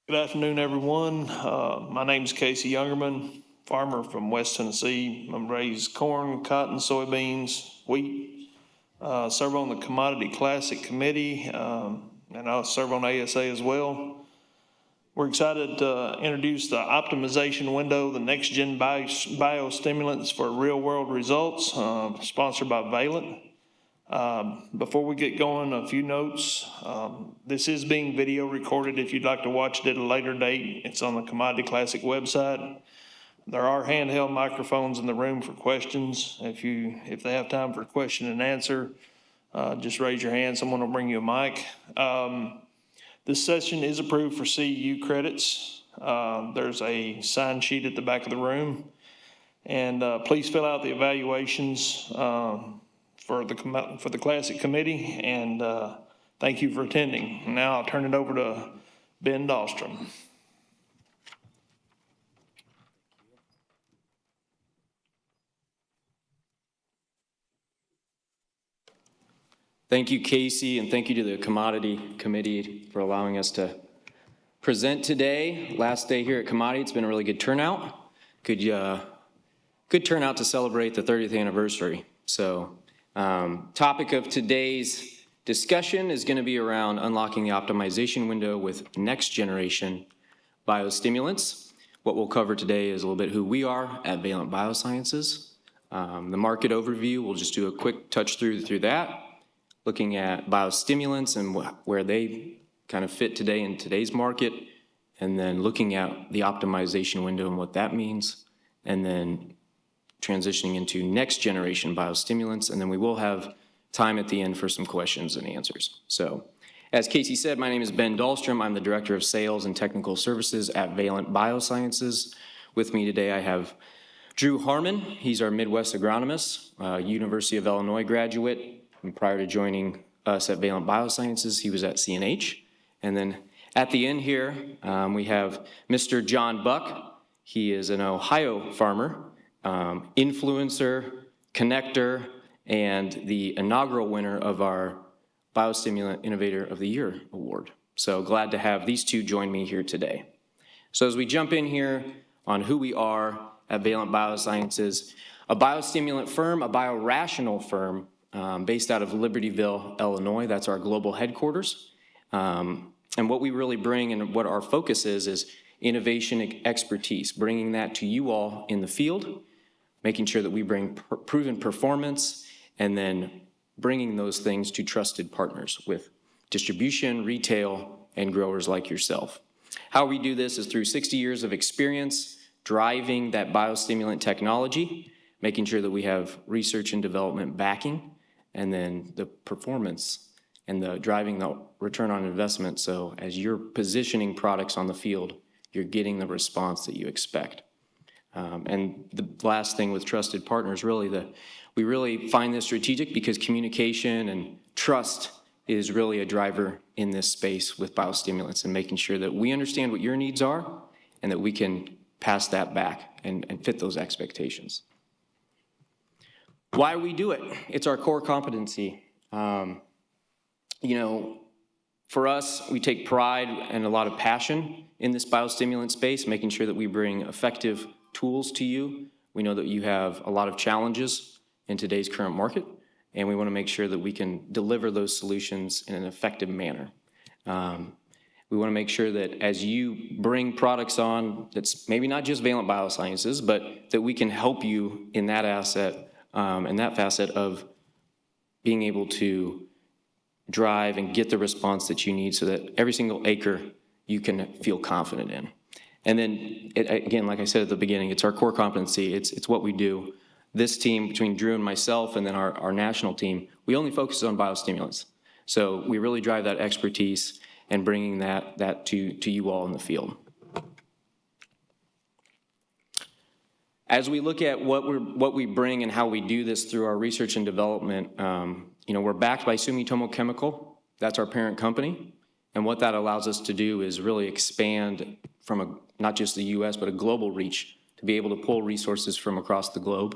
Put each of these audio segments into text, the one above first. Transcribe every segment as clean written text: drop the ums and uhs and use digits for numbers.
Good afternoon, everyone. My name is Casey Youngerman, farmer from West Tennessee. I'm raised corn, cotton, soybeans, wheat. Serve on the Commodity Classic Committee, and I'll serve on ASA as well. We're excited to introduce the optimization window, the next-gen biostimulants for real-world results, sponsored by Valent. Before we get going, a few notes. This is being video recorded. If you'd like to watch it at a later date, it's on the Commodity Classic website. There are handheld microphones in the room for questions. If they have time for question and answer, just raise your hand. Someone will bring you a mic. This session is approved for CEU credits. There's a sign sheet at the back of the room. And please fill out the evaluations for the Classic Committee, and thank you for attending. Now I'll turn it over to Ben Dahlstrom. Thank you, Casey, and thank you to the Commodity Committee for allowing us to present today. Last day here at Commodity, it's been a really good turnout. Good turnout to celebrate the 30th anniversary. So, topic of today's discussion is going to be around unlocking the optimization window with next generation biostimulants. What we'll cover today is a little bit who we are at Valent Biosciences. The market overview, we'll just do a quick touch through that, looking at biostimulants and where they kind of fit today in today's market, and then looking at the optimization window and what that means, and then transitioning into next generation biostimulants, and then we will have time at the end for some questions and answers. So, as Casey said, my name is Ben Dahlstrom. I'm the Director of Sales and Technical Services at Valent Biosciences. With me today I have Drew Harmon. He's our Midwest agronomist, University of Illinois graduate, and prior to joining us at Valent Biosciences, he was at CNH. And then at the end here, we have Mr. John Buck. He is an Ohio farmer, influencer, connector, and the inaugural winner of our Biostimulant Innovator of the Year Award. So glad to have these two join me here today. So as we jump in here on who we are at Valent Biosciences, a biostimulant firm, a biorational firm based out of Libertyville, Illinois. That's our global headquarters. And what we really bring and what our focus is innovation expertise, bringing that to you all in the field, making sure that we bring proven performance, and then bringing those things to trusted partners with distribution, retail, and growers like yourself. How we do this is through 60 years of experience driving that biostimulant technology, making sure that we have research and development backing, and then the performance and the driving the return on investment. So as you're positioning products on the field, you're getting the response that you expect. And the last thing with trusted partners, we really find this strategic because communication and trust is really a driver in this space with biostimulants, and making sure that we understand what your needs are and that we can pass that back and fit those expectations. Why we do it? It's our core competency. For us, we take pride and a lot of passion in this biostimulant space, making sure that we bring effective tools to you. We know that you have a lot of challenges in today's current market, and we want to make sure that we can deliver those solutions in an effective manner. We want to make sure that as you bring products on, that's maybe not just Valent Biosciences, but that we can help you in that asset, and that facet of being able to drive and get the response that you need so that every single acre you can feel confident in. And then, again, like I said at the beginning, it's our core competency. It's what we do. This team, between Drew and myself, and then our national team, we only focus on biostimulants. So we really drive that expertise and bringing that to you all in the field. As we look at what we bring and how we do this through our research and development, we're backed by Sumitomo Chemical. That's our parent company. And what that allows us to do is really expand from not just the U.S., but a global reach to be able to pull resources from across the globe.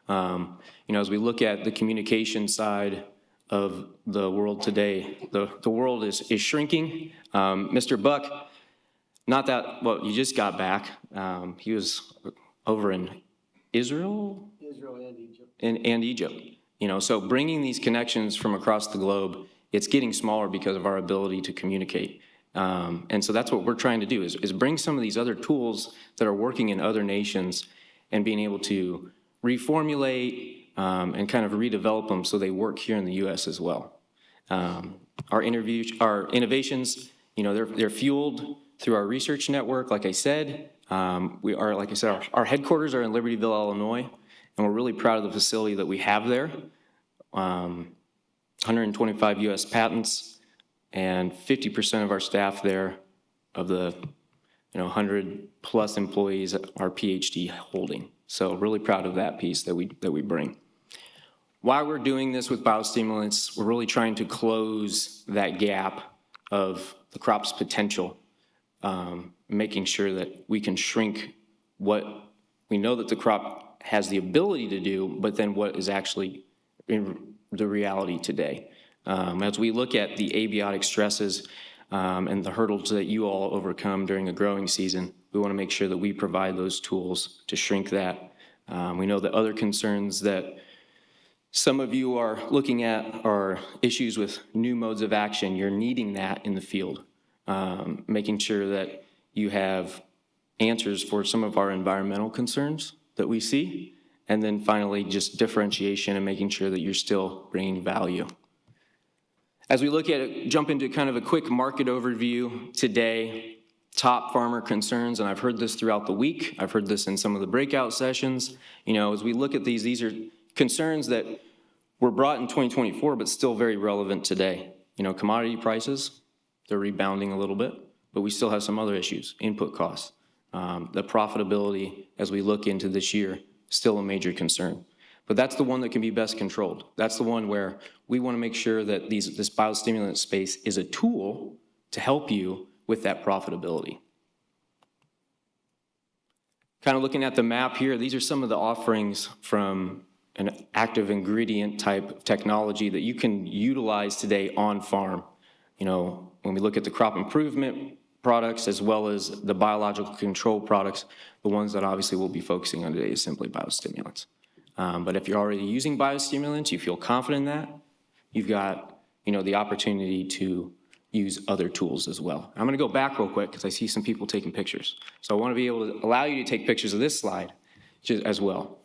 As we look at the communication side of the world today, the world is shrinking. Mr. Buck Not that, well, you just got back. He was over in Israel? Israel and Egypt. And Egypt. You know, so bringing these connections from across the globe, it's getting smaller because of our ability to communicate. And so that's what we're trying to do is bring some of these other tools that are working in other nations and being able to reformulate and kind of redevelop them so they work here in the U.S. as well. Our innovations, you know, they're fueled through our research network. Like I said, our headquarters are in Libertyville, Illinois, and we're really proud of the facility that we have there. 125 U.S. patents, and 50% of our staff there, of the 100 plus employees, are PhD holding. So really proud of that piece that we bring. While we're doing this with biostimulants, we're really trying to close that gap of the crop's potential, making sure that we can shrink what we know that the crop has the ability to do, but then what is actually in the reality today. As we look at the abiotic stresses and the hurdles that you all overcome during a growing season, we want to make sure that we provide those tools to shrink that. We know that other concerns that some of you are looking at are issues with new modes of action. You're needing that in the field, making sure that you have answers for some of our environmental concerns that we see, and then finally just differentiation and making sure that you're still bringing value. As we look at it, jump into kind of a quick market overview today, top farmer concerns, and I've heard this throughout the week. I've heard this in some of the breakout sessions. You know, as we look at these are concerns that were brought in 2024, but still very relevant today. You know, commodity prices, they're rebounding a little bit, but we still have some other issues, input costs. The profitability as we look into this year, still a major concern. But that's the one that can be best controlled. That's the one where we want to make sure that this biostimulant space is a tool to help you with that profitability. Kind of looking at the map here, these are some of the offerings from an active ingredient type of technology that you can utilize today on farm. You know, when we look at the crop improvement products as well as the biological control products, the ones that obviously we'll be focusing on today is simply biostimulants. But if you're already using biostimulants, you feel confident in that, you've got, you know, the opportunity to use other tools as well. I'm gonna go back real quick because I see some people taking pictures. So I wanna be able to allow you to take pictures of this slide as well.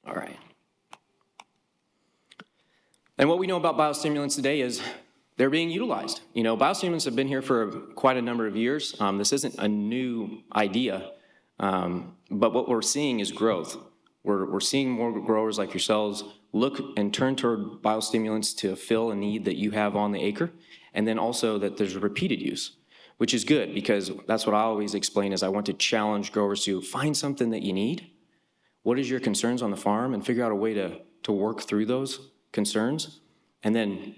All right. And what we know about biostimulants today is they're being utilized. You know, biostimulants have been here for quite a number of years. This isn't a new idea, but what we're seeing is growth. We're seeing more growers like yourselves look and turn toward biostimulants to fill a need that you have on the acre, and then also that there's repeated use, which is good because that's what I always explain is I want to challenge growers to find something that you need. What is your concerns on the farm, and figure out a way to work through those concerns, and then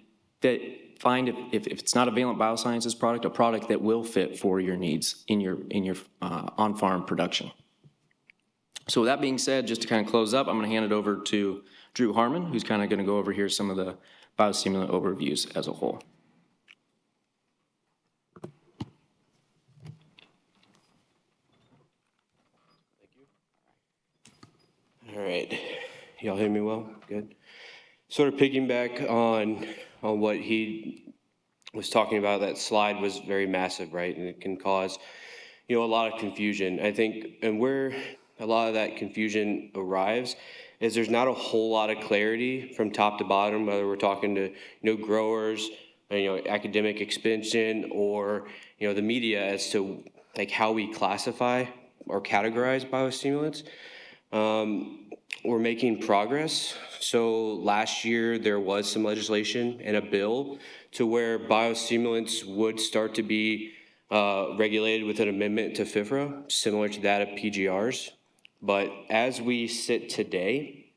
find if it's not a Valent Biosciences product, a product that will fit for your needs in your on-farm production. So with that being said, just to kind of close up, I'm going to hand it over to Drew Harmon, who's kind of going to go over here some of the biostimulant overviews as a whole. All right, y'all hear me well? Good. Sort of piggyback on what he was talking about. That slide was very massive, right? And it can cause, you know, a lot of confusion. I think, and where a lot of that confusion arrives is there's not a whole lot of clarity from top to bottom, whether we're talking to, you know, growers, you know, academic expansion, or, you know, the media as to like how we classify or categorize biostimulants. We're making progress. So last year there was some legislation and a bill to where biostimulants would start to be regulated with an amendment to FIFRA, similar to that of PGRs. But as we sit today,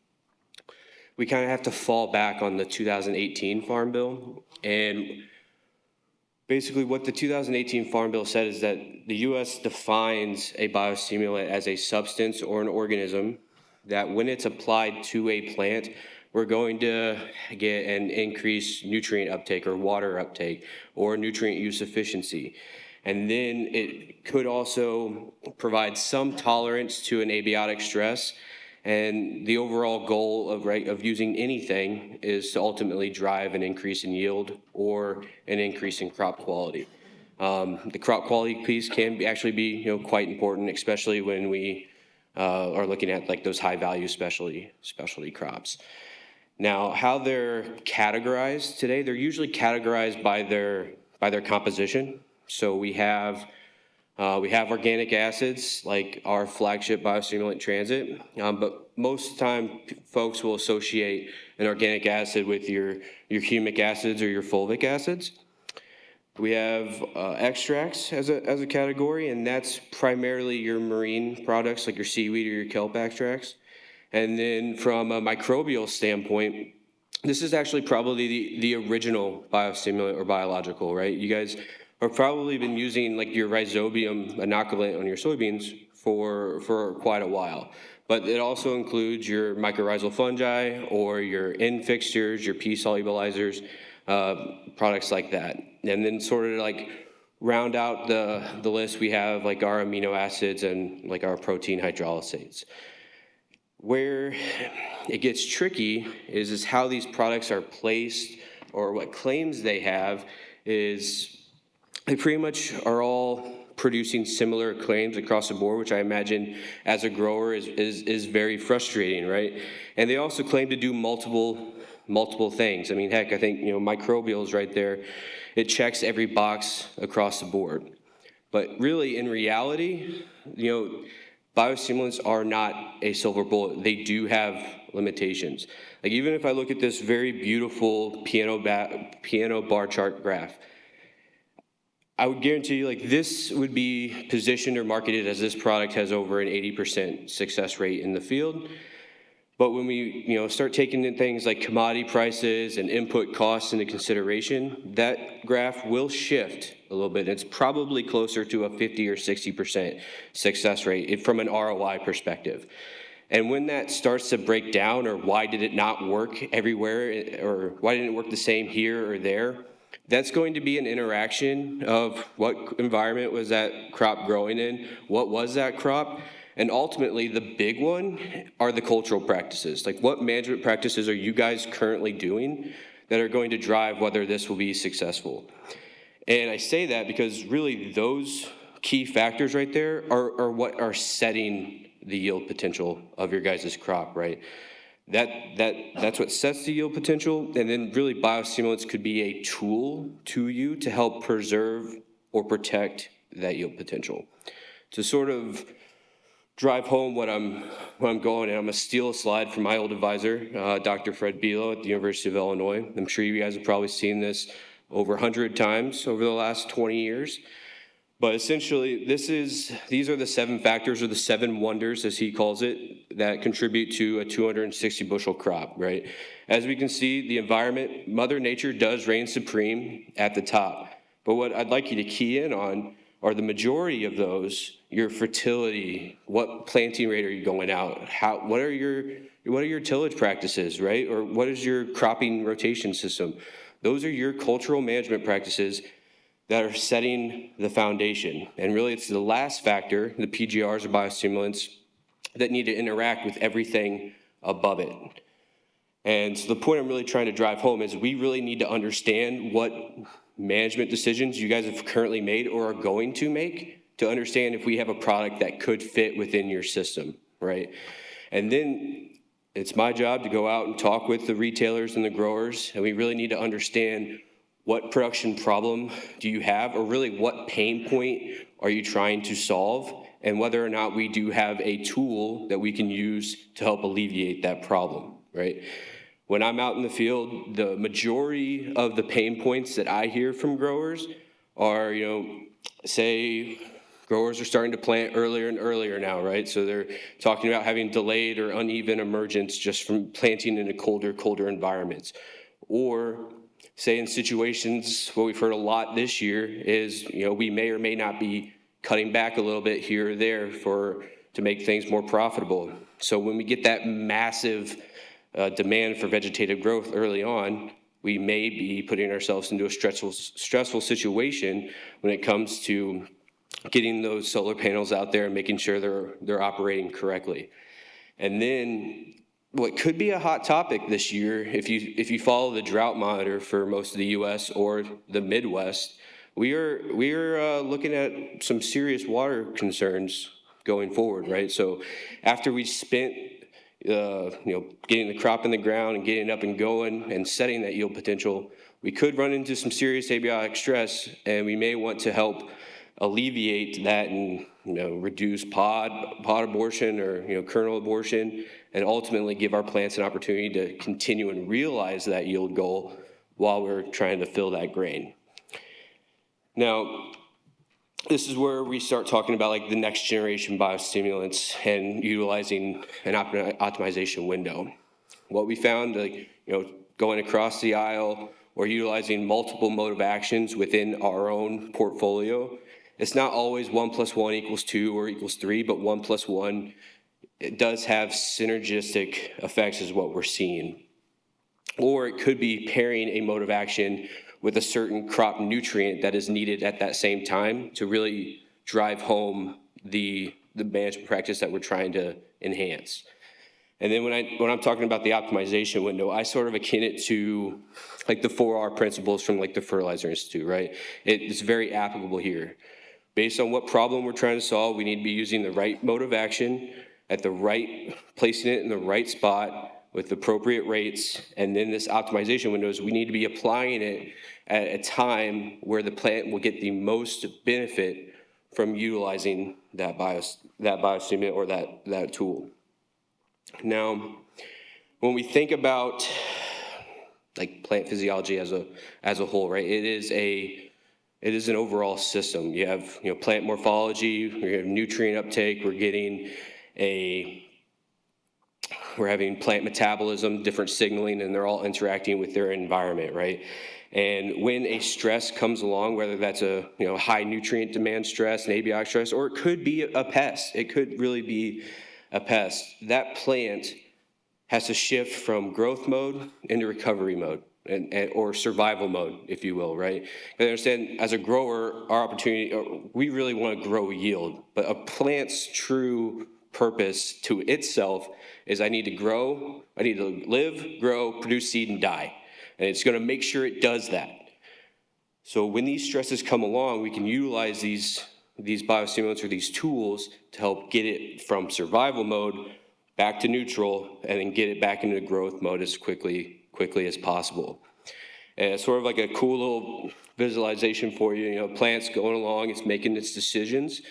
we kind of have to fall back on the 2018 Farm Bill. And basically what the 2018 Farm Bill said is that the U.S. defines a biostimulant as a substance or an organism that when it's applied to a plant we're going to get an increased nutrient uptake or water uptake or nutrient use efficiency. And then it could also provide some tolerance to an abiotic stress. And the overall goal of using anything is to ultimately drive an increase in yield or an increase in crop quality. The crop quality piece can actually be quite important, especially when we are looking at like those high value specialty crops. Now, how they're categorized today, they're usually categorized by their composition. So we have organic acids like our flagship biostimulant Transit, but most time folks will associate an organic acid with your humic acids or your fulvic acids. We have extracts as a category, and that's primarily your marine products like your seaweed or your kelp extracts. And then from a microbial standpoint, this is actually probably the original biostimulant or biological, right? You guys have probably been using like your rhizobium inoculant on your soybeans for quite a while. But it also includes your mycorrhizal fungi or your N fixtures, your P solubilizers, products like that. And then sort of like round out the list, we have like our amino acids and like our protein hydrolysates. Where it gets tricky is how these products are placed, or what claims they have is they pretty much are all producing similar claims across the board, which I imagine as a grower is very frustrating, right? And they also claim to do multiple things. I mean, heck, I think microbials right there, it checks every box across the board. But really, in reality, biostimulants are not a silver bullet. They do have limitations. Like even if I look at this very beautiful piano bar chart graph, I would guarantee you like this would be positioned or marketed as this product has over an 80% success rate in the field. But when we start taking in things like commodity prices and input costs into consideration, that graph will shift a little bit. It's probably closer to a 50 or 60% success rate from an ROI perspective. And when that starts to break down, or why did it not work everywhere, or why didn't it work the same here or there, that's going to be an interaction of what environment was that crop growing in, what was that crop, and ultimately the big one are the cultural practices. Like what management practices are you guys currently doing that are going to drive whether this will be successful? And I say that because really those key factors right there are what are setting the yield potential of your guys' crop, right? That's what sets the yield potential, and then really biostimulants could be a tool to you to help preserve or protect that yield potential. To sort of drive home what I'm going, and I'm gonna steal a slide from my old advisor, Dr. Fred Bilo at the University of Illinois. I'm sure you guys have probably seen this over 100 times over the last 20 years. But essentially, these are the 7 factors, or the 7 wonders, as he calls it, that contribute to a 260 bushel crop, right? As we can see, the environment, Mother Nature does reign supreme at the top. But what I'd like you to key in on are the majority of those: your fertility, what planting rate are you going out, what are your tillage practices, right? Or what is your cropping rotation system? Those are your cultural management practices that are setting the foundation. And really it's the last factor, the PGRs or biostimulants, that need to interact with everything above it. And so the point I'm really trying to drive home is we really need to understand what management decisions you guys have currently made or are going to make to understand if we have a product that could fit within your system, right? And then it's my job to go out and talk with the retailers and the growers, and we really need to understand what production problem do you have, or really what pain point are you trying to solve, and whether or not we do have a tool that we can use to help alleviate that problem, right? When I'm out in the field, the majority of the pain points that I hear from growers are, say growers are starting to plant earlier and earlier now, right? So they're talking about having delayed or uneven emergence just from planting in a colder environments. Or say in situations, what we've heard a lot this year is, we may or may not be cutting back a little bit here or there to make things more profitable. So when we get that massive demand for vegetative growth early on, we may be putting ourselves into a stressful situation when it comes to getting those solar panels out there and making sure they're operating correctly. And then what could be a hot topic this year, if you follow the drought monitor for most of the U.S. or the Midwest, we are looking at some serious water concerns going forward, right? So after we spent getting the crop in the ground and getting it up and going and setting that yield potential, we could run into some serious abiotic stress, and we may want to help alleviate that and reduce pod abortion or kernel abortion, and ultimately give our plants an opportunity to continue and realize that yield goal while we're trying to fill that grain. Now, this is where we start talking about like the next generation biostimulants and utilizing an optimization window. What we found, going across the aisle or utilizing multiple mode of actions within our own portfolio, it's not always 1 + 1 = 2 or = 3, but 1 + 1, it does have synergistic effects is what we're seeing. Or it could be pairing a mode of action with a certain crop nutrient that is needed at that same time to really drive home the management practice that we're trying to enhance. And then when I'm talking about the optimization window, I sort of akin it to like the 4R principles from like the Fertilizer Institute, right? It's very applicable here. Based on what problem we're trying to solve, we need to be using the right mode of action at the right, placing it in the right spot with appropriate rates. And then this optimization window is we need to be applying it at a time where the plant will get the most benefit from utilizing that biostimulant or that tool. Now, when we think about like plant physiology as a whole, right? It is an overall system. You have plant morphology, we have nutrient uptake, we're having plant metabolism, different signaling, and they're all interacting with their environment, right? And when a stress comes along, whether that's a high nutrient demand stress, an abiotic stress, or it could be a pest, it could really be a pest, that plant has to shift from growth mode into recovery mode, or survival mode, if you will, right? I understand as a grower, our opportunity, we really want to grow yield, but a plant's true purpose to itself is I need to grow, I need to live, grow, produce seed, and die. And it's going to make sure it does that. So when these stresses come along, we can utilize these biostimulants or these tools to help get it from survival mode back to neutral and then get it back into growth mode as quickly as possible. And it's sort of like a cool little visualization for you. Plants going along, it's making its decisions.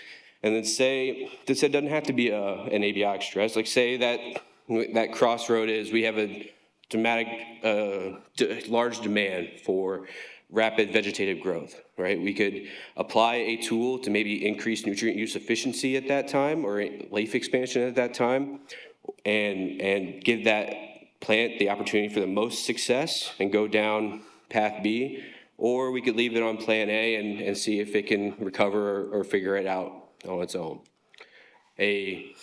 And then say, this doesn't have to be an abiotic stress. Like say that crossroad is we have a dramatic, large demand for rapid vegetative growth, right? We could apply a tool to maybe increase nutrient use efficiency at that time or leaf expansion at that time and give that plant the opportunity for the most success and go down path B. Or we could leave it on plan A and see if it can recover or figure it out on its own. A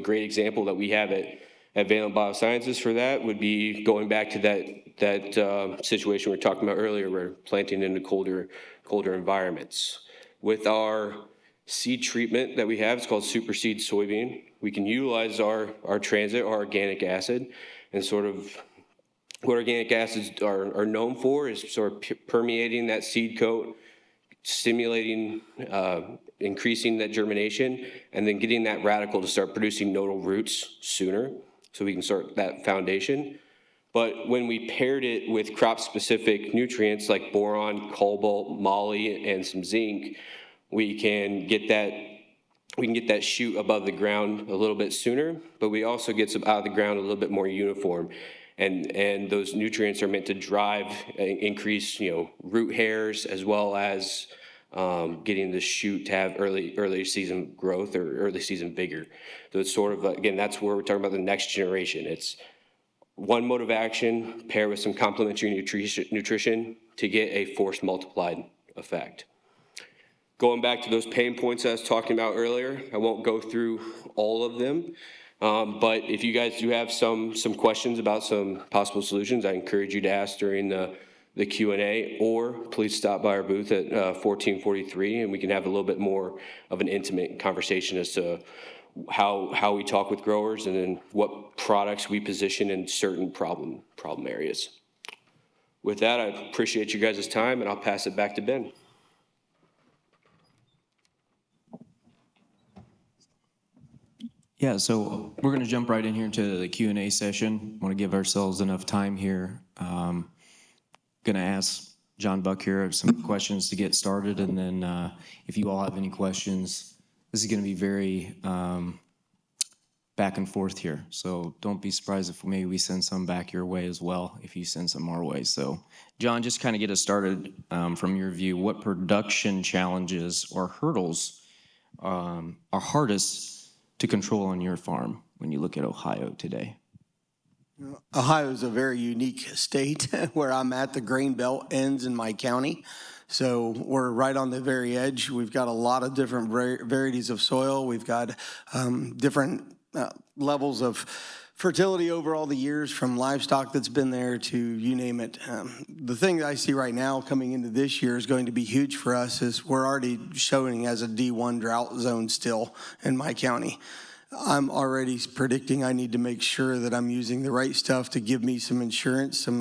great example that we have at Valent Biosciences for that would be going back to that situation we were talking about earlier, where planting into colder environments. With our seed treatment that we have, it's called Super Seed Soybean. We can utilize our transit, our organic acid, and sort of what organic acids are known for is sort of permeating that seed coat, stimulating, increasing that germination, and then getting that radicle to start producing nodal roots sooner so we can start that foundation. But when we paired it with crop-specific nutrients like boron, cobalt, moly, and some zinc, we can get that shoot above the ground a little bit sooner, but we also get some out of the ground a little bit more uniform. And those nutrients are meant to drive, increase, root hairs, as well as getting the shoot to have early season growth or early season vigor. So it's sort of, again, that's where we're talking about the next generation. It's one mode of action paired with some complementary nutrition to get a force multiplied effect. Going back to those pain points I was talking about earlier, I won't go through all of them, But if you guys do have some questions about some possible solutions, I encourage you to ask during the Q&A, or please stop by our booth at 1443, and we can have a little bit more of an intimate conversation as to how we talk with growers and then what products we position in certain problem areas. With that, I appreciate you guys' time, and I'll pass it back to Ben. Yeah, so we're going to jump right in here into the Q&A session. Want to give ourselves enough time here. Going to ask John Buck here some questions to get started, and then if you all have any questions, this is going to be very back and forth here. So don't be surprised if maybe we send some back your way as well, if you send some our way. So John, just kind of get us started from your view. What production challenges or hurdles are hardest to control on your farm when you look at Ohio today? Ohio is a very unique state. Where I'm at, the grain belt ends in my county. So we're right on the very edge. We've got a lot of different varieties of soil. We've got different levels of fertility over all the years, from livestock that's been there to you name it. The thing that I see right now coming into this year is going to be huge for us is we're already showing as a D1 drought zone still in my county. I'm already predicting I need to make sure that I'm using the right stuff to give me some insurance, some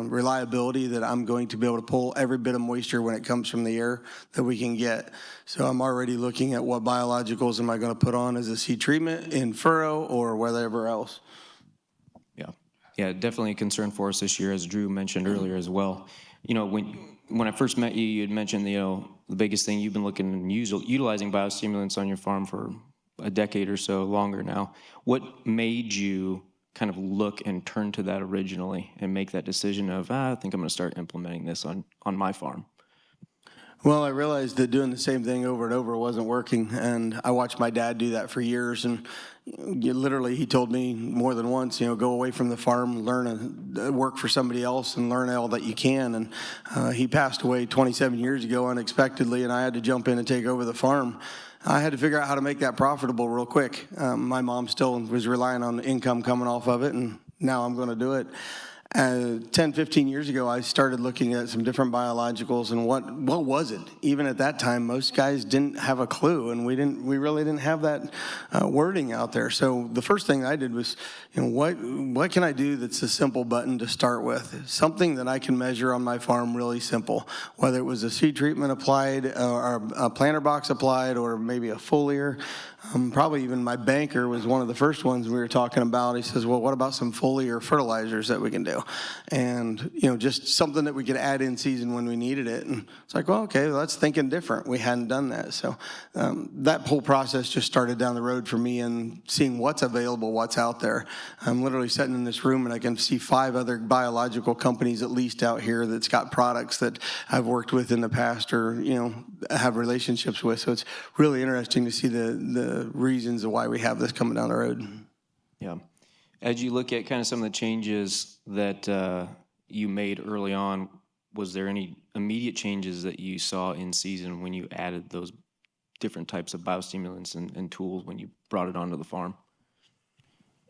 reliability that I'm going to be able to pull every bit of moisture when it comes from the air that we can get. So I'm already looking at what biologicals am I going to put on as a seed treatment in furrow or whatever else. Yeah, definitely a concern for us this year, as Drew mentioned earlier as well. You know, when I first met you, you had mentioned, you know, the biggest thing you've been looking and utilizing biostimulants on your farm for a decade or so longer now. What made you kind of look and turn to that originally and make that decision of, I think I'm going to start implementing this on my farm? Well, I realized that doing the same thing over and over wasn't working, and I watched my dad do that for years. And literally, he told me more than once, you know, go away from the farm, learn work for somebody else, and learn all that you can. And he passed away 27 years ago unexpectedly, and I had to jump in and take over the farm. I had to figure out how to make that profitable real quick. My mom still was relying on the income coming off of it, and now I'm going to do it. 10, 15 years ago, I started looking at some different biologicals, and what was it? Even at that time, most guys didn't have a clue, and we really didn't have that wording out there. So the first thing I did was, you know, what can I do that's a simple button to start with? Something that I can measure on my farm really simple, whether it was a seed treatment applied or a planter box applied or maybe a foliar. Probably even my banker was one of the first ones we were talking about. He says, well, what about some foliar fertilizers that we can do? And, you know, just something that we could add in season when we needed it. And it's like, well, okay, well, that's thinking different. We hadn't done that. So that whole process just started down the road for me and seeing what's available, what's out there. I'm literally sitting in this room and I can see 5 other biological companies at least out here that's got products that I've worked with in the past or, you know, have relationships with. So it's really interesting to see the reasons of why we have this coming down the road. Yeah. As you look at kind of some of the changes that you made early on, was there any immediate changes that you saw in season when you added those different types of biostimulants and tools when you brought it onto the farm?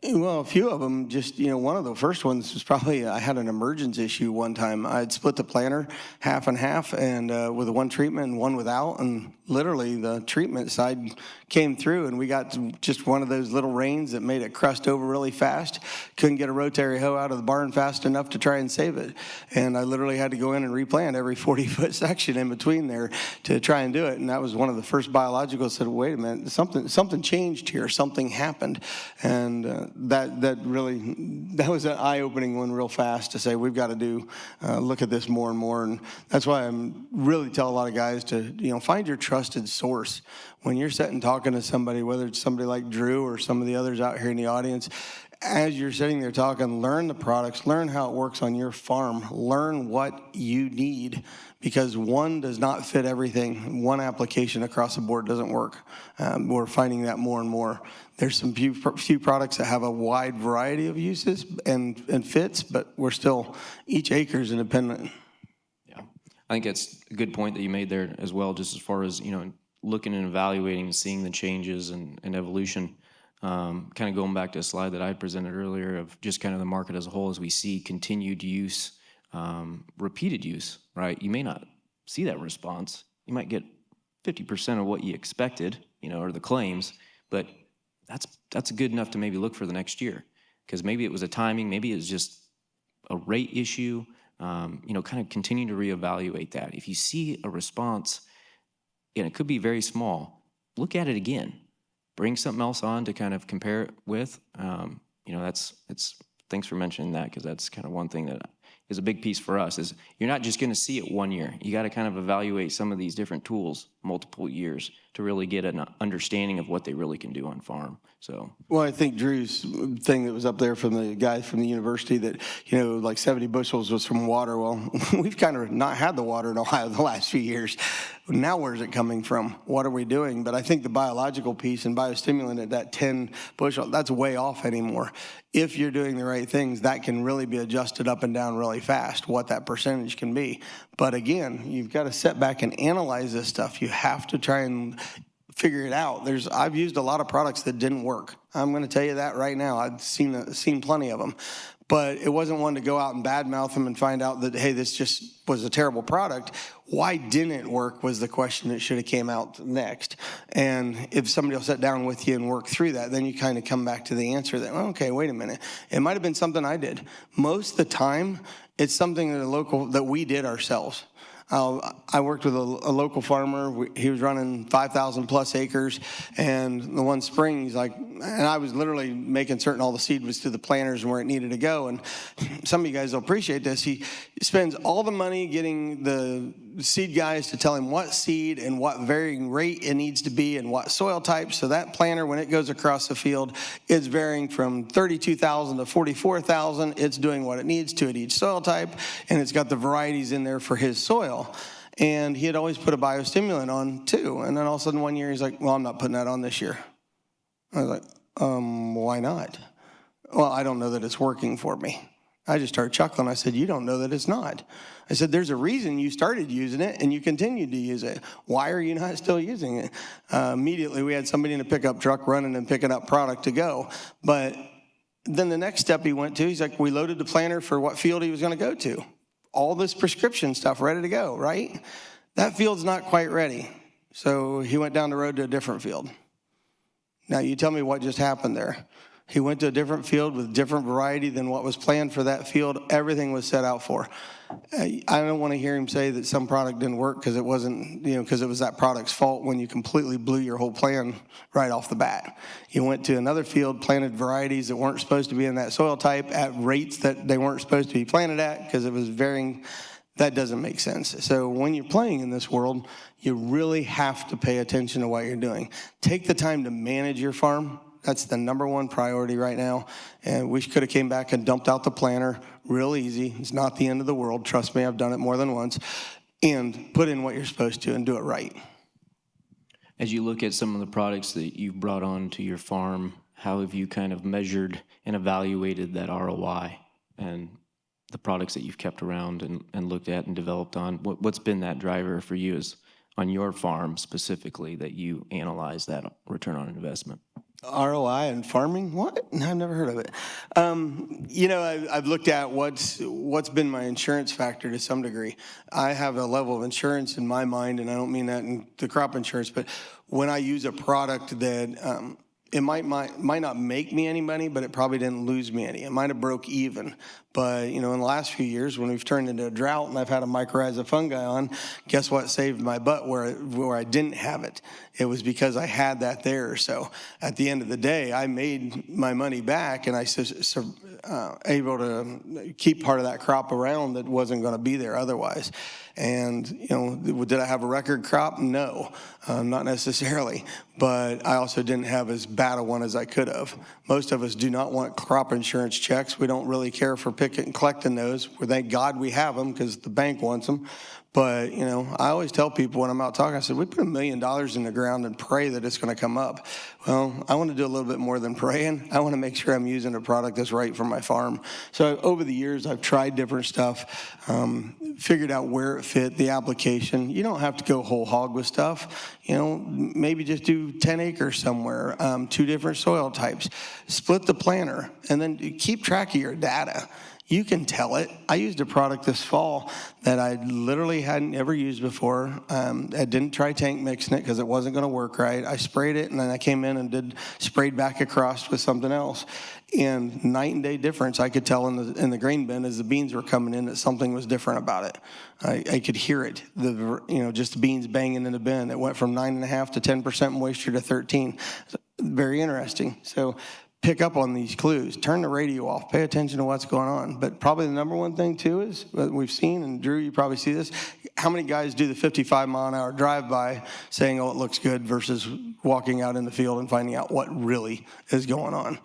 Well, a few of them, just, you know, one of the first ones was probably, I had an emergence issue one time. I'd split the planter half and half and with one treatment and one without. And literally the treatment side came through and we got just one of those little rains that made it crust over really fast. Couldn't get a rotary hoe out of the barn fast enough to try and save it. And I literally had to go in and replant every 40-foot section in between there to try and do it. And that was one of the first biologicals that said, wait a minute, something changed here, something happened. And that was an eye-opening one real fast to say we've got to look at this more and more. And that's why I'm really tell a lot of guys to, you know, find your trusted source. When you're sitting talking to somebody, whether it's somebody like Drew or some of the others out here in the audience, as you're sitting there talking, learn the products, learn how it works on your farm, learn what you need, because one does not fit everything. One application across the board doesn't work. We're finding that more and more. There's some few products that have a wide variety of uses and fits, but we're still, each acre is independent. Yeah, I think that's a good point that you made there as well, just as far as, you know, looking and evaluating and seeing the changes and evolution. kind of going back to a slide that I presented earlier of just kind of the market as a whole, as we see continued use, repeated use, right? You may not see that response. You might get 50% of what you expected, or the claims, but that's good enough to maybe look for the next year, because maybe it was a timing, maybe it was just a rate issue, kind of continue to reevaluate that. If you see a response, and it could be very small, look at it again. Bring something else on to kind of compare it with. Thanks for mentioning that, because that's kind of one thing that is a big piece for us, is you're not just going to see it 1 year. You got to kind of evaluate some of these different tools multiple years to really get an understanding of what they really can do on farm. So, Well, I think Drew's thing that was up there from the guy from the university that, like 70 bushels was from water. Well, we've kind of not had the water in Ohio the last few years. Now where's it coming from? What are we doing? But I think the biological piece and biostimulant at that 10 bushel, that's way off anymore. If you're doing the right things, that can really be adjusted up and down really fast, what that percentage can be. But again, you've got to sit back and analyze this stuff. You have to try and figure it out. I've used a lot of products that didn't work. I'm going to tell you that right now. I've seen plenty of them. But it wasn't one to go out and badmouth them and find out that, hey, this just was a terrible product. Why didn't it work was the question that should have came out next. And if somebody will sit down with you and work through that, then you kind of come back to the answer that, okay, wait a minute. It might have been something I did. Most of the time, it's something that we did ourselves. I worked with a local farmer. He was running 5,000 plus acres, and the one spring he's like, and I was literally making certain all the seed was to the planters and where it needed to go. And some of you guys will appreciate this. He spends all the money getting the seed guys to tell him what seed and what varying rate it needs to be and what soil type. So that planter, when it goes across the field, is varying from 32,000 to 44,000. It's doing what it needs to at each soil type, and it's got the varieties in there for his soil. And he had always put a biostimulant on too. And then all of a sudden one year he's like, well, I'm not putting that on this year. I was like, why not? Well, I don't know that it's working for me. I just started chuckling. I said, you don't know that it's not. I said, there's a reason you started using it and you continued to use it. Why are you not still using it? Immediately we had somebody in a pickup truck running and picking up product to go. But then the next step he went to, he's like, we loaded the planter for what field he was going to go to. All this prescription stuff ready to go, right? That field's not quite ready. So he went down the road to a different field. Now you tell me what just happened there. He went to a different field with different variety than what was planned for that field. Everything was set out for. I don't want to hear him say that some product didn't work because it wasn't, because it was that product's fault when you completely blew your whole plan right off the bat. You went to another field, planted varieties that weren't supposed to be in that soil type at rates that they weren't supposed to be planted at because it was varying. That doesn't make sense. So when you're playing in this world, you really have to pay attention to what you're doing. Take the time to manage your farm. That's the number one priority right now. And we could have came back and dumped out the planter real easy. It's not the end of the world. Trust me, I've done it more than once. And put in what you're supposed to and do it right. as you look at some of the products that you've brought on to your farm, how have you kind of measured and evaluated that ROI and the products that you've kept around and looked at and developed on? What's been that driver for you as on your farm specifically that you analyze that return on investment? ROI and farming? What? I've never heard of it. I've looked at what's been my insurance factor to some degree. I have a level of insurance in my mind, and I don't mean that in the crop insurance, but when I use a product that it might not make me any money, but it probably didn't lose me any. It might have broke even. But, in the last few years when we've turned into a drought and I've had a mycorrhiza fungi on, guess what saved my butt where I didn't have it? It was because I had that there. So at the end of the day, I made my money back and I was able to keep part of that crop around that wasn't going to be there otherwise. And, did I have a record crop? No, not necessarily. But I also didn't have as bad a one as I could have. Most of us do not want crop insurance checks. We don't really care for picking and collecting those. Well, thank God we have them because the bank wants them. But, I always tell people when I'm out talking, I said, we put $1 million in the ground and pray that it's going to come up. Well, I want to do a little bit more than praying. I want to make sure I'm using a product that's right for from my farm. So over the years, I've tried different stuff, figured out where it fit, the application. You don't have to go whole hog with stuff. Maybe just do 10 acres somewhere, 2 different soil types, split the planter, and then keep track of your data. You can tell it. I used a product this fall that I literally hadn't ever used before. I didn't try tank mixing it because it wasn't going to work right. I sprayed it, and then I came in and sprayed back across with something else. And night and day difference, I could tell in the grain bin as the beans were coming in that something was different about it. I could hear it. Just the beans banging in the bin. It went from 9.5 to 10% moisture to 13. Very interesting. So pick up on these clues. Turn the radio off. Pay attention to what's going on. But probably the number one thing, too, is what we've seen, and Drew, you probably see this, how many guys do the 55-mile-an-hour drive-by saying, oh, it looks good, versus walking out in the field and finding out what really is going on.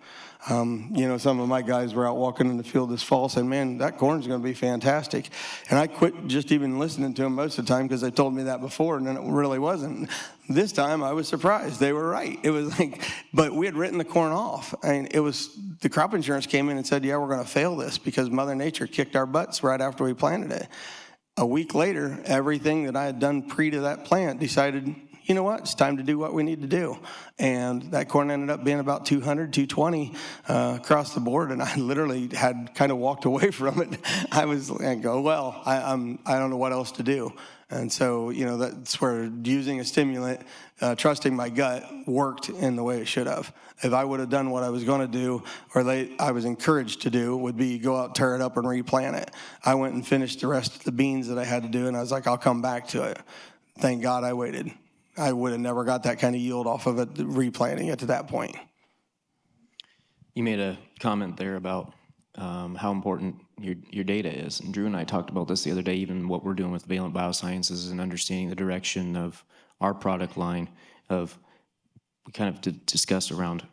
Some of my guys were out walking in the field this fall saying, man, that corn's going to be fantastic. And I quit just even listening to them most of the time because they told me that before, and then it really wasn't. This time I was surprised. They were right. It was but we had written the corn off. The crop insurance came in and said, yeah, we're going to fail this because Mother Nature kicked our butts right after we planted it. A week later, everything that I had done pre to that plant decided, you know what, it's time to do what we need to do. And that corn ended up being about 200, 220 across the board, and I literally had kind of walked away from it. I go, well, I don't know what else to do. And so, that's where using a stimulant, trusting my gut, worked in the way it should have. If I would have done what I was going to do, or I was encouraged to do, would be go out, tear it up, and replant it. I went and finished the rest of the beans that I had to do, and I was like, I'll come back to it. Thank God I waited. I would have never got that kind of yield off of it, replanting it to that point. You made a comment there about how important your data is. And Drew and I talked about this the other day, even what we're doing with Valent Biosciences and understanding the direction of our product line. We kind of discussed around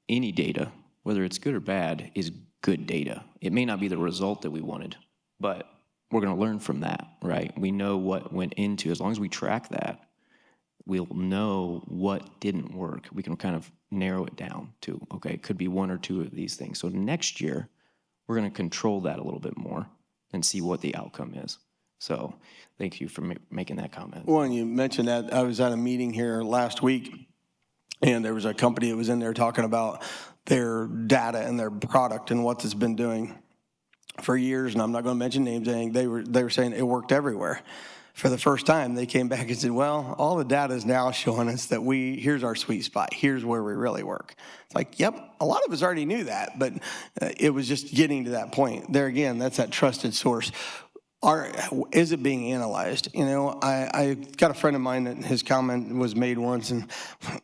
any data, whether it's good or bad, is good data. It may not be the result that we wanted, but we're going to learn from that, right? We know what went into, as long as we track that, we'll know what didn't work. We can kind of narrow it down to, okay, it could be 1 or 2 of these things. So next year, we're going to control that a little bit more and see what the outcome is. So thank you for making that comment. Well, and you mentioned that, I was at a meeting here last week, and there was a company that was in there talking about their data and their product and what it's been doing for years, and I'm not going to mention names. They were saying it worked everywhere. For the first time, they came back and said, well, all the data is now showing us that here's our sweet spot. Here's where we really work. It's like, yep, a lot of us already knew that, but it was just getting to that point. There again, that's that trusted source. Is it being analyzed? I got a friend of mine that his comment was made once, and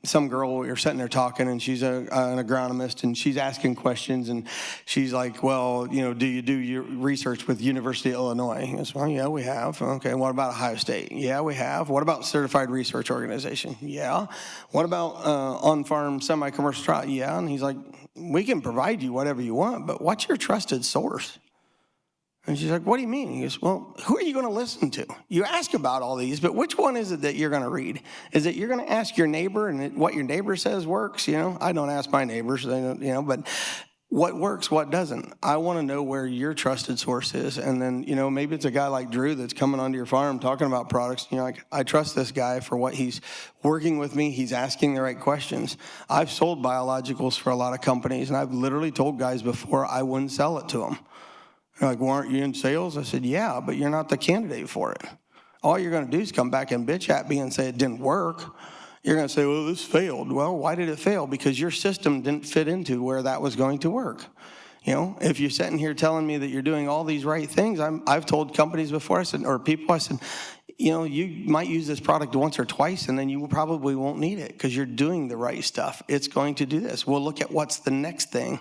some girl, we were sitting there talking, and she's an agronomist, and she's asking questions, and she's like, well, do you do your research with University of Illinois? He goes, well, yeah, we have. Okay, what about Ohio State? Yeah, we have. What about Certified Research Organization? Yeah. What about on-farm semi-commercial trial? Yeah. And he's like, we can provide you whatever you want, but what's your trusted source? And she's like, what do you mean? He goes, well, who are you going to listen to? You ask about all these, but which one is it that you're going to read? Is it you're going to ask your neighbor, and what your neighbor says works? I don't ask my neighbors, but what works, what doesn't? I want to know where your trusted source is. And then, maybe it's a guy like Drew that's coming onto your farm talking about products. I trust this guy for what he's working with me. He's asking the right questions. I've sold biologicals for a lot of companies, and I've literally told guys before I wouldn't sell it to them. They're like, well, aren't you in sales? I said, yeah, but you're not the candidate for it. All you're going to do is come back and bitch at me and say it didn't work. You're going to say, well, this failed. Well, why did it fail? Because your system didn't fit into where that was going to work. If you're sitting here telling me that you're doing all these right things, I've told companies before, I said, you might use this product once or twice, and then you probably won't need it because you're doing the right stuff. It's going to do this. We'll look at what's the next thing.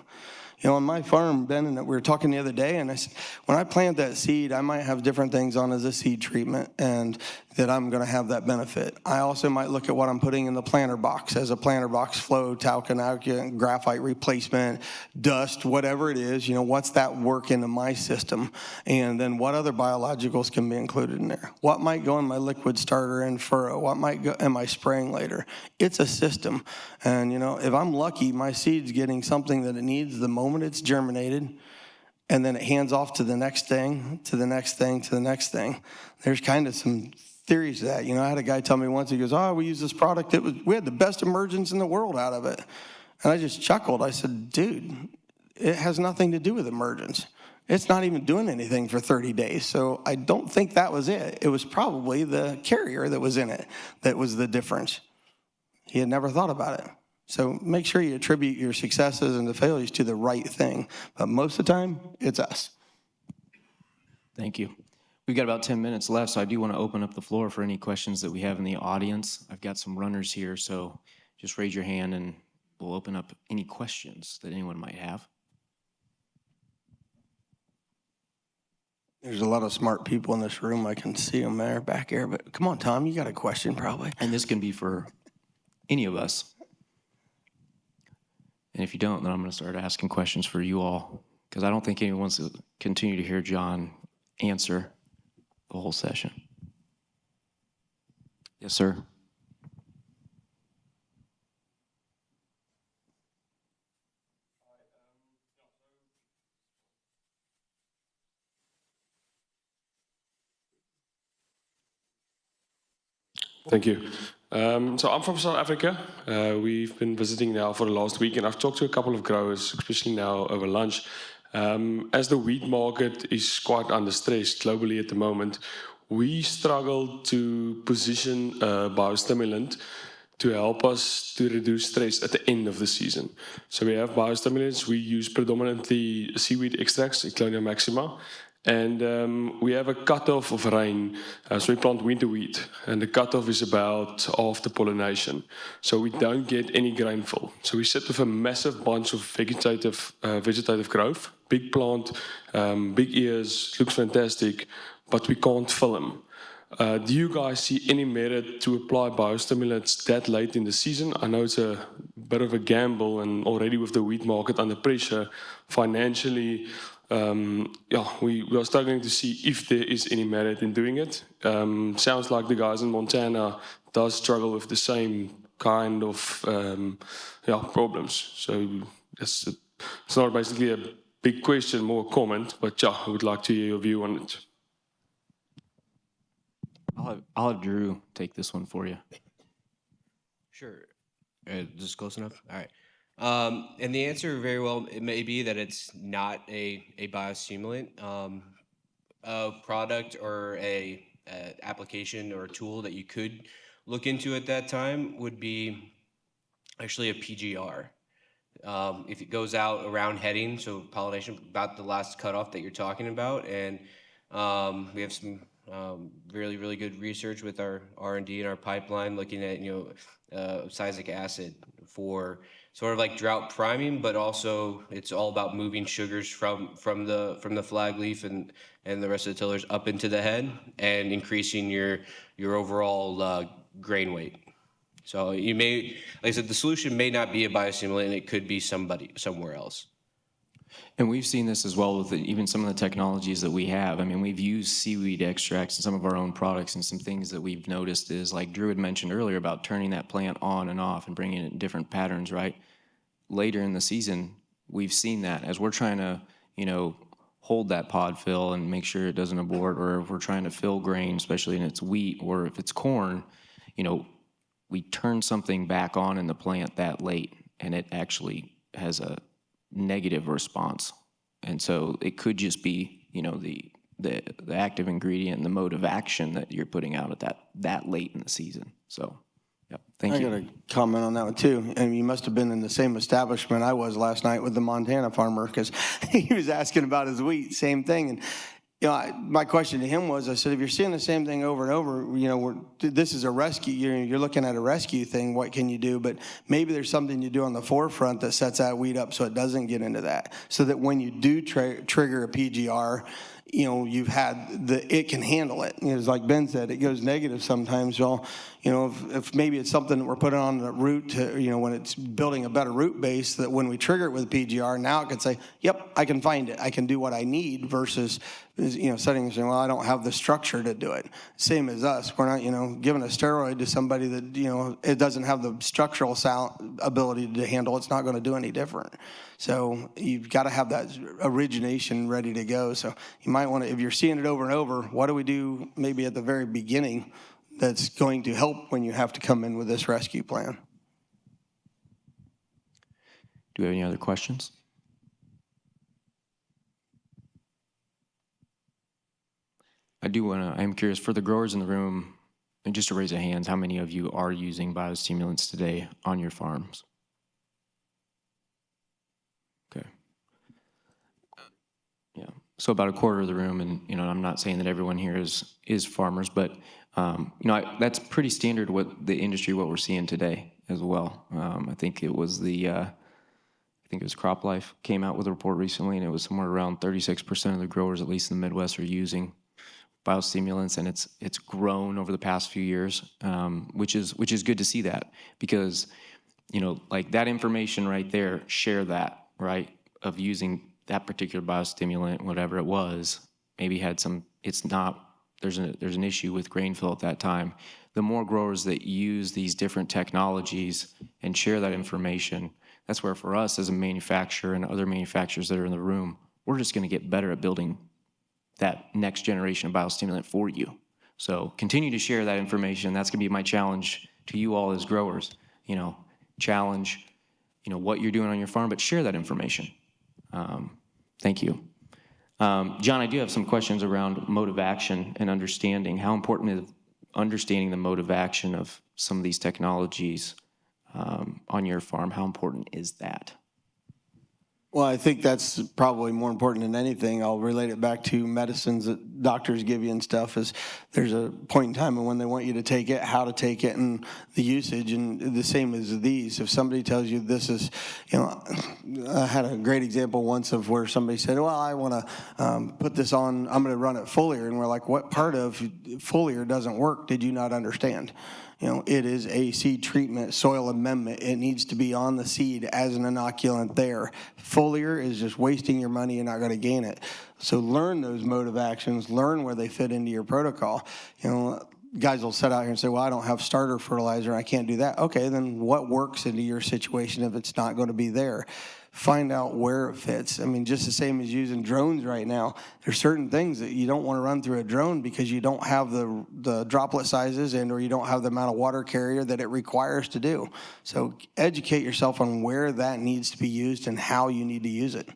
On my farm, Ben and we were talking the other day, and I said, when I plant that seed, I might have different things on as a seed treatment, and that I'm going to have that benefit. I also might look at what I'm putting in the planter box as a planter box flow, talc, graphite replacement, dust, whatever it is. What's that work into my system? And then what other biologicals can be included in there? What might go in my liquid starter and furrow? What might go in my spraying later? It's a system. And, if I'm lucky, my seed's getting something that it needs the moment moment it's germinated, and then it hands off to the next thing, to the next thing, to the next thing. There's kind of some theories to that. I had a guy tell me once, he goes, oh, we use this product. We had the best emergence in the world out of it. And I just chuckled. I said, dude, it has nothing to do with emergence. It's not even doing anything for 30 days. So I don't think that was it. It was probably the carrier that was in it that was the difference. He had never thought about it. So make sure you attribute your successes and the failures to the right thing. But most of the time, it's us. Thank you. We've got about 10 minutes left, so I do want to open up the floor for any questions that we have in the audience. I've got some runners here, so just raise your hand and we'll open up any questions that anyone might have. There's a lot of smart people in this room. I can see them there, back there. But come on, Tom, you got a question probably. And this can be for any of us. And if you don't, then I'm going to start asking questions for you all, because I don't think anyone wants to continue to hear John answer the whole session. Yes, sir. Thank you. So I'm from South Africa. We've been visiting now for the last week, and I've talked to a couple of growers, especially now over lunch. As the wheat market is quite under stress globally at the moment, we struggle to position a biostimulant to help us to reduce stress at the end of the season. So we have biostimulants. We use predominantly seaweed extracts, Eclonia maxima, and we have a cutoff of rain. So we plant winter wheat, and the cutoff is about after pollination. So we don't get any grainful. So we sit with a massive bunch of vegetative growth, big plant, big ears, looks fantastic, but we can't fill them. Do you guys see any merit to apply biostimulants that late in the season? I know it's a bit of a gamble, and already with the wheat market under pressure financially, we are struggling to see if there is any merit in doing it. Sounds like the guys in Montana does struggle with the same kind of problems. So it's not basically a big question, more a comment, but I would like to hear your view on it. I'll have Drew take this one for you. Sure. Is this close enough? All right. And the answer very well, it may be that it's not a biostimulant. A product or a application or a tool that you could look into at that time would be actually a PGR. If it goes out around heading, so pollination, about the last cutoff that you're talking about, and we have some really, really good research with our R&D and our pipeline looking at, sialic acid for sort of like drought priming, but also it's all about moving sugars from the flag leaf and the rest of the tillers up into the head and increasing your overall grain weight. So you may, like I said, the solution may not be a biostimulant, and it could be somewhere else. And we've seen this as well with even some of the technologies that we have. I mean, we've used seaweed extracts in some of our own products, and some things that we've noticed is, like Drew had mentioned earlier, about turning that plant on and off and bringing it in different patterns, right? Later in the season, we've seen that as we're trying to, hold that pod fill and make sure it doesn't abort, or if we're trying to fill grain, especially in its wheat, or if it's corn, we turn something back on in the plant that late, and it actually has a negative response. And so it could just be, the active ingredient and the mode of action that you're putting out at that late in the season. So, yeah, thank you. I got a comment on that one too. And you must have been in the same establishment I was last night with the Montana farmer, because he was asking about his wheat, same thing. And my question to him was, I said, if you're seeing the same thing over and over, this is a rescue. You're looking at a rescue thing. What can you do? But maybe there's something you do on the forefront that sets that weed up so it doesn't get into that. So that when you do trigger a PGR, you've had it can handle it. As like Ben said, it goes negative sometimes. Well, if maybe it's something that we're putting on the root to, when it's building a better root base, that when we trigger it with PGR, now it can say, yep, I can find it. I can do what I need versus, setting and saying, well, I don't have the structure to do it. Same as us. We're not, giving a steroid to somebody that, it doesn't have the structural ability to handle. It's not going to do any different. So you've got to have that origination ready to go. So you might want to, if you're seeing it over and over, what do we do maybe at the very beginning that's going to help when you have to come in with this rescue plan? Do we have any other questions? I am curious, for the growers in the room, and just to raise your hands, how many of you are using biostimulants today on your farms? Okay. Yeah, so about a quarter of the room, and I'm not saying that everyone here is farmers, but that's pretty standard what we're seeing today as well. I think it was CropLife came out with a report recently, and it was somewhere around 36% of the growers, at least in the Midwest, are using biostimulants, and it's grown over the past few years, which is good to see that, because like that information right there, share that, right, of using that particular biostimulant, whatever it was, maybe had some, there's an issue with grain fill at that time. The more growers that use these different technologies and share that information, that's where for us as a manufacturer and other manufacturers that are in the room, we're just going to get better at building that next generation of biostimulant for you. So continue to share that information. That's going to be my challenge to you all as growers. Challenge, what you're doing on your farm, but share that information. Thank you. John, I do have some questions around mode of action and understanding. How important is understanding the mode of action of some of these technologies on your farm? How important is that? Well, I think that's probably more important than anything. I'll relate it back to medicines that doctors give you and stuff. Is there's a point in time when they want you to take it, how to take it, and the usage. And the same as these. If somebody tells you this is, I had a great example once of where somebody said, well, I want to put this on, I'm going to run it foliar. And we're like, what part of foliar doesn't work did you not understand? It is a seed treatment, soil amendment. It needs to be on the seed as an inoculant there. Foliar is just wasting your money. You're not going to gain it. So learn those mode of actions. Learn where they fit into your protocol. Guys will sit out here and say, well, I don't have starter fertilizer. I can't do that. Okay, then what works into your situation if it's not going to be there? Find out where it fits. I mean, just the same as using drones right now. There's certain things that you don't want to run through a drone because you don't have the droplet sizes or you don't have the amount of water carrier that it requires to do. So educate yourself on where that needs to be used and how you need to use it.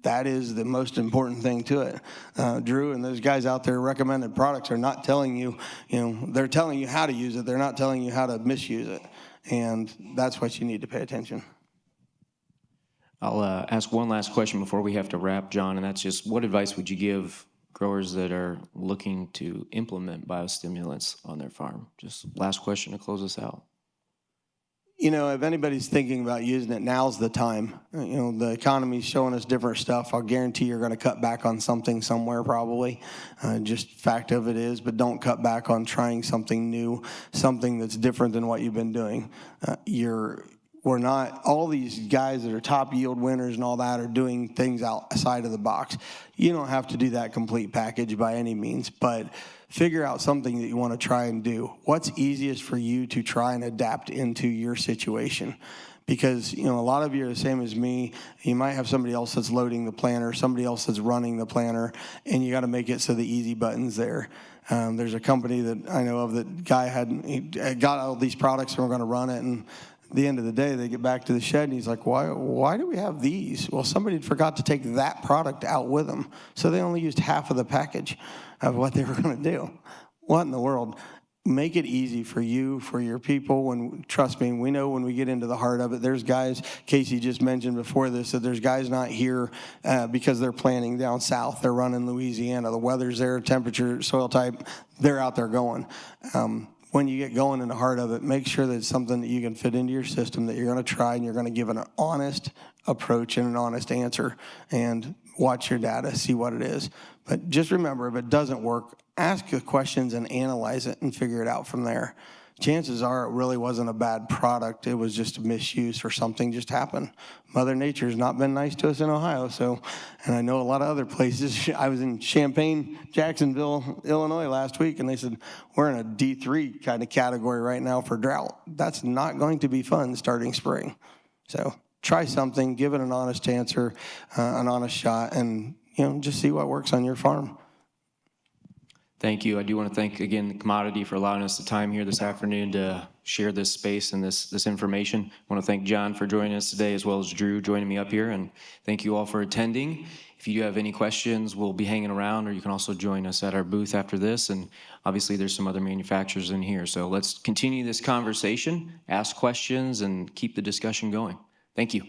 That is the most important thing to it. Drew and those guys out there recommended products are not telling you, they're telling you how to use it. They're not telling you how to misuse it. And that's what you need to pay attention. I'll ask one last question before we have to wrap, John, and that's just what advice would you give growers that are looking to implement biostimulants on their farm? Just last question to close us out. If anybody's thinking about using it, now's the time. The economy's showing us different stuff. I'll guarantee you're going to cut back on something somewhere probably. Just fact of it is, but don't cut back on trying something new, something that's different than what you've been doing. We're not, all these guys that are top yield winners and all that are doing things outside of the box. You don't have to do that complete package by any means, but figure out something that you want to try and do. What's easiest for you to try and adapt into your situation? Because, a lot of you are the same as me. You might have somebody else that's loading the planter, somebody else that's running the planter, and you got to make it so the easy button's there. There's a company that I know of that guy he got all these products and we're going to run it, and at the end of the day, they get back to the shed, and he's like, why do we have these? Well, somebody forgot to take that product out with them, so they only used half of the package of what they were going to do. What in the world? Make it easy for you, for your people. Trust me, we know when we get into the heart of it, there's guys, Casey just mentioned before this, that there's guys not here because they're planting down south. They're running Louisiana. The weather's there, temperature, soil type, they're out there going. When you get going in the heart of it, make sure that it's something that you can fit into your system, that you're going to try and you're going to give an honest approach and an honest answer. And watch your data, see what it is. But just remember, if it doesn't work, ask the questions and analyze it and figure it out from there. Chances are it really wasn't a bad product. It was just a misuse or something just happened. Mother Nature's not been nice to us in Ohio, so, and I know a lot of other places. I was in Champaign, Jacksonville, Illinois last week, and they said, we're in a D3 kind of category right now for drought. That's not going to be fun starting spring. So try something, give it an honest answer, an honest shot, and just see what works on your farm. Thank you. I do want to thank again the commodity for allowing us the time here this afternoon to share this space and this information. I want to thank John for joining us today, as well as Drew joining me up here, and thank you all for attending. If you have any questions, we'll be hanging around, or you can also join us at our booth after this, and obviously there's some other manufacturers in here. So let's continue this conversation, ask questions, and keep the discussion going. Thank you.